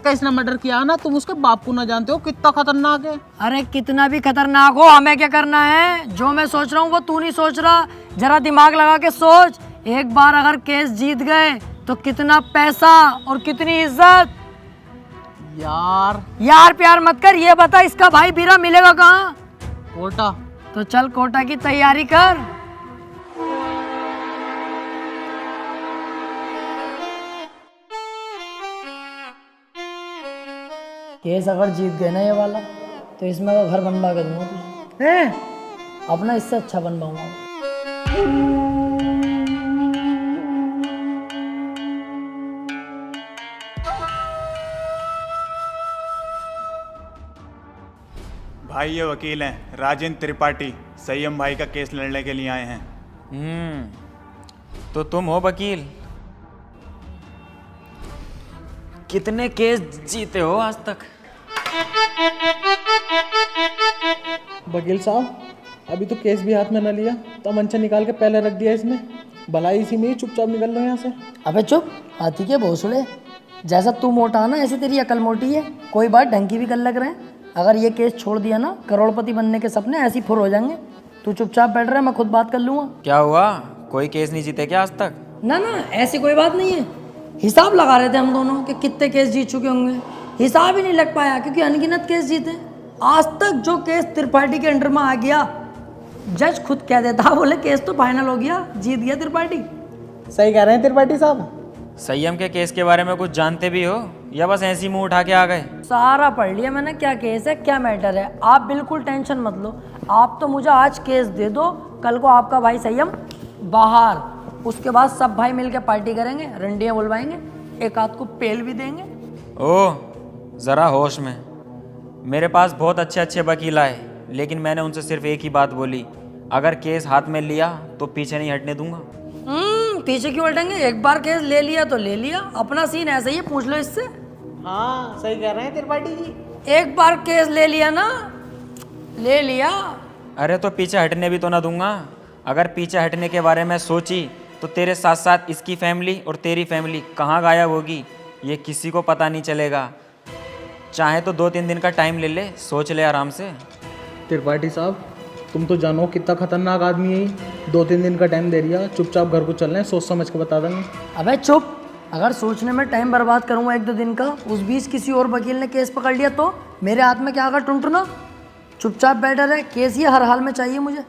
जिसका इसने मर्डर किया ना, तुम उसके बाप को ना जानते हो कितना खतरनाक है। अरे कितना भी खतरनाक हो, हमें क्या करना है? जो मैं सोच रहा हूँ वो तू नहीं सोच रहा। जरा दिमाग लगा के सोच, एक बार अगर केस जीत गए तो कितना पैसा और कितनी इज्जत। यार प्यार मत कर, ये बता इसका भाई बीरा मिलेगा कहाँ? कोटा। तो चल कोटा की तैयारी कर। केस अगर जीत गए ना ये वाला, तो इसमें का घर बनवा के दूंगा तुझे। अपना इससे अच्छा बनवाऊंगा। भाई ये वकील हैं राजेंद्र त्रिपाठी, संयम भाई का केस लड़ने के लिए आए हैं। तो तुम हो वकील? कितने केस जीते हो आज तक? वकील साहब, अभी तो केस भी हाथ में न लिया, तो मंचा निकाल के पहले रख दिया इसने। भलाई इसी में ही चुपचाप निकल लो यहाँ से। अबे चुप, हाथी के भोसड़े। जैसा तू मोटा ना, ऐसी तेरी अकल मोटी है। कोई बात ढंग की भी कर लग रहे हैं। अगर ये केस छोड़ दिया ना, करोड़पति बनने के सपने ऐसे ही फुर हो जाएंगे। तू चुपचाप बैठ रहा है, मैं खुद बात कर लूँगा। क्या हुआ, कोई केस नहीं जीते क्या आज तक? ना ना, ऐसी कोई बात नहीं है। हिसाब लगा रहे थे हम दोनों कि कितने केस जीत चुके होंगे। हिसाब ही नहीं लग पाया क्योंकि अनगिनत केस जीते। आज तक जो केस त्रिपाठी के अंडर में आ गया, जज खुद कह देता, बोले केस तो फाइनल हो गया, जीत गया त्रिपाठी। सही कह रहे हैं त्रिपाठी साहब। संयम के केस के बारे में कुछ जानते भी हो या बस ऐसी मुंह उठा के आ गए? सारा पढ़ लिया मैंने, क्या केस है क्या मैटर है। आप बिल्कुल टेंशन मत लो। आप तो मुझे आज केस दे दो, कल को आपका भाई संयम बाहर, उसके बाद सब भाई मिलकर पार्टी करेंगे, रंडियाँ बुलवाएंगे, एक आध को पेल भी देंगे। ओह, ज़रा होश में। मेरे पास बहुत अच्छे अच्छे वकील आए, लेकिन मैंने उनसे सिर्फ एक ही बात बोली, अगर केस हाथ में लिया तो पीछे नहीं हटने दूंगा। पीछे क्यों हटेंगे? एक बार केस ले लिया तो ले लिया। अपना सीन ऐसा ही है, पूछ लो इससे। हाँ सही कह रहे हैं त्रिपाठी जी। एक बार केस ले लिया ना, ले लिया। अरे तो पीछे हटने भी तो ना दूंगा। अगर पीछे हटने के बारे में सोची तो तेरे साथ साथ इसकी फैमिली और तेरी फैमिली कहाँ गायब होगी ये किसी को पता नहीं चलेगा। चाहे तो 2-3 दिन का टाइम ले ले, सोच ले आराम से। त्रिपाठी साहब, तुम तो जानो कितना खतरनाक आदमी है। 2-3 दिन का टाइम दे दिया, चुपचाप घर को चल रहे हैं, सोच समझ के बता देंगे। अबे चुप, अगर सोचने में टाइम बर्बाद करूंगा 1-2 दिन का, उस बीच किसी और वकील ने केस पकड़ लिया तो मेरे हाथ में क्या आगा टुनटुना। चुपचाप बैठा रहे, केस ये हर हाल में चाहिए मुझे।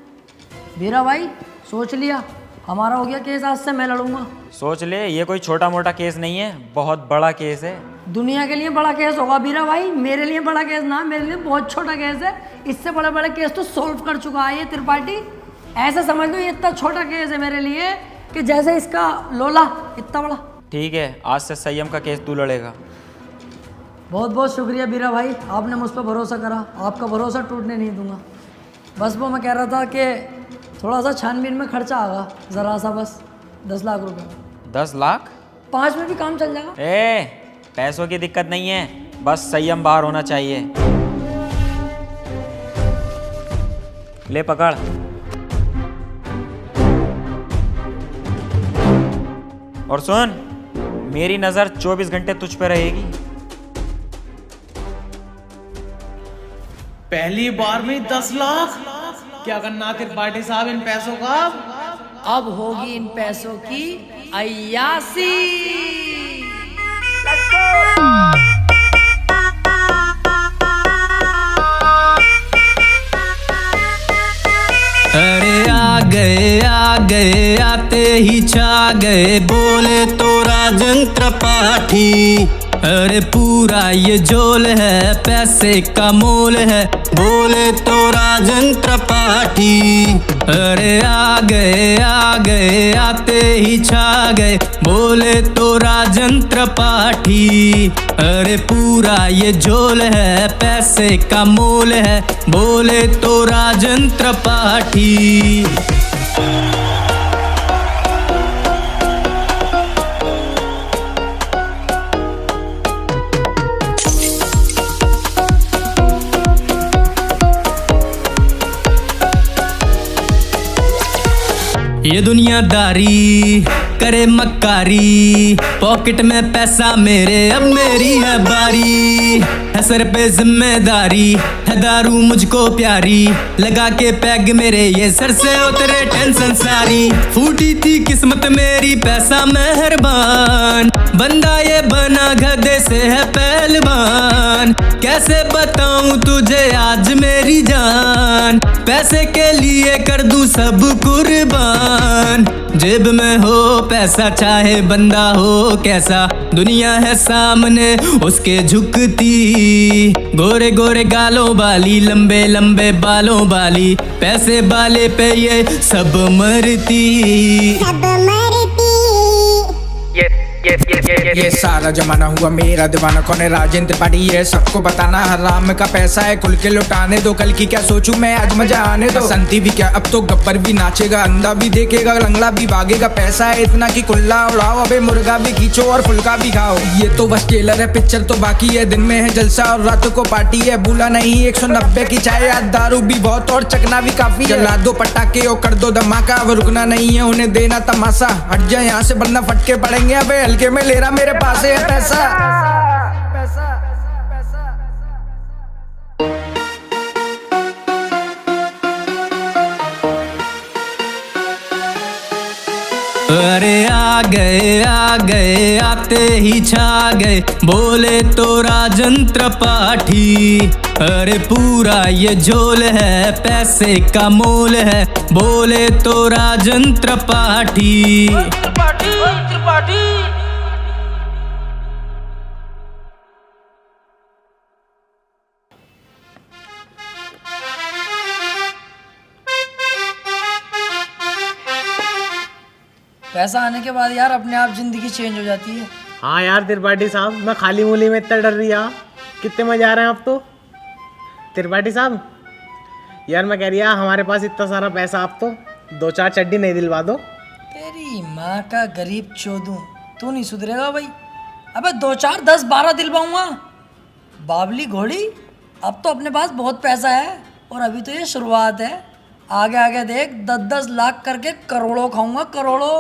बीरा भाई सोच लिया, हमारा हो गया केस, आज से मैं लड़ूंगा। सोच ले, ये कोई छोटा मोटा केस नहीं है, बहुत बड़ा केस है। दुनिया के लिए बड़ा केस होगा बीरा भाई, मेरे लिए बड़ा केस ना, मेरे लिए बहुत छोटा केस है। इससे बड़े बड़े केस तो सोल्व कर चुका है ये त्रिपाठी। ऐसे समझ लो ये इतना छोटा केस है मेरे लिए कि जैसे इसका लोला इतना बड़ा। ठीक है, आज से संयम का केस तू लड़ेगा। बहुत बहुत शुक्रिया बीरा भाई, आपने मुझ पर भरोसा करा। आपका भरोसा टूटने नहीं दूंगा। बस वो मैं कह रहा था कि थोड़ा सा छानबीन में खर्चा आगा, ज़रा सा, बस 10 लाख रुपए। 10 लाख? 5 में भी काम चल जाएगा। पैसों की दिक्कत नहीं है, बस संयम बाहर होना चाहिए। ले पकड़। और सुन, मेरी नजर 24 घंटे तुझ पे रहेगी। पहली बार में 10 लाख? क्या करना त्रिपाठी साहब इन पैसों का? अब होगी इन पैसों की अय्यासी। अरे आ गए आते ही छा गए, बोले तो राजेंद्र त्रिपाठी। अरे पूरा ये झोल है, पैसे का मोल है, बोले तो राजेंद्र त्रिपाठी। अरे आ गए आते ही छा गए, बोले तो राजेंद्र त्रिपाठी। अरे पूरा ये झोल है, पैसे का मोल है, बोले तो राजेंद्र त्रिपाठी। ये दुनियादारी करे मक्कारी। पॉकेट में पैसा मेरे, अब मेरी है बारी, है सर पे जिम्मेदारी, है दारू मुझको प्यारी, लगा के पैग मेरे ये सर से उतरे टेंशन सारी। फूटी थी किस्मत मेरी, पैसा मेहरबान, बंदा ये बना गधे से है पहलवान। कैसे बताऊं तुझे आज मेरी जान, पैसे के लिए कर दूं सब कुर्बान। जेब में हो पैसा चाहे बंदा हो कैसा, दुनिया है सामने उसके झुकती। गोरे गोरे गालों वाली, लंबे लंबे बालों वाली, पैसे वाले पे ये सब मरती। ये सारा जमाना हुआ मेरा दीवाना, कौन है राजेंद्र त्रिपाठी ये सबको बताना। हराम का पैसा है खुल के लुटाने दो, कल की क्या सोचूं मैं आज मजा आने दो। संती भी क्या अब तो गब्बर भी नाचेगा, अंधा भी देखेगा, लंगड़ा भी भागेगा। पैसा है इतना कि कुल्ला उड़ाओ, अबे मुर्गा भी खींचो और फुल्का भी खाओ। ये तो बस टेलर है, पिक्चर तो बाकी है। दिन में है जलसा और रात को पार्टी है, भूला नहीं 190 की चाय, आज दारू भी बहुत और चकना भी काफी। जला दो पटाखे और कर दो धमाका, अब रुकना नहीं है उन्हें देना तमाशा। हट जाए यहाँ से वरना फटके पड़ेंगे, अबे हल्के में ले रहा मेरे पास है पैसा। अरे आ गए आते ही छा गए, बोले तो राजन त्रिपाठी। अरे पूरा ये झोल है, पैसे का मोल है, बोले तो राजन त्रिपाठी। पैसा आने के बाद यार अपने आप जिंदगी चेंज हो जाती है। हाँ यार त्रिपाठी साहब, मैं खाली मूली में इतना डर रही, कितने मजे आ रहे हैं अब तो। त्रिपाठी साहब यार मैं कह रही हमारे पास इतना सारा पैसा, आप तो 2-4 चड्डी नहीं दिलवा दो। तेरी माँ का गरीब चोदू, तू नहीं सुधरेगा भाई। अबे 2-4 10-12 दिलवाऊंगा बाबली घोड़ी। अब तो अपने पास बहुत पैसा है और अभी तो ये शुरुआत है। आगे आगे देख 10-10 लाख करके करोड़ों खाऊंगा, करोड़ों।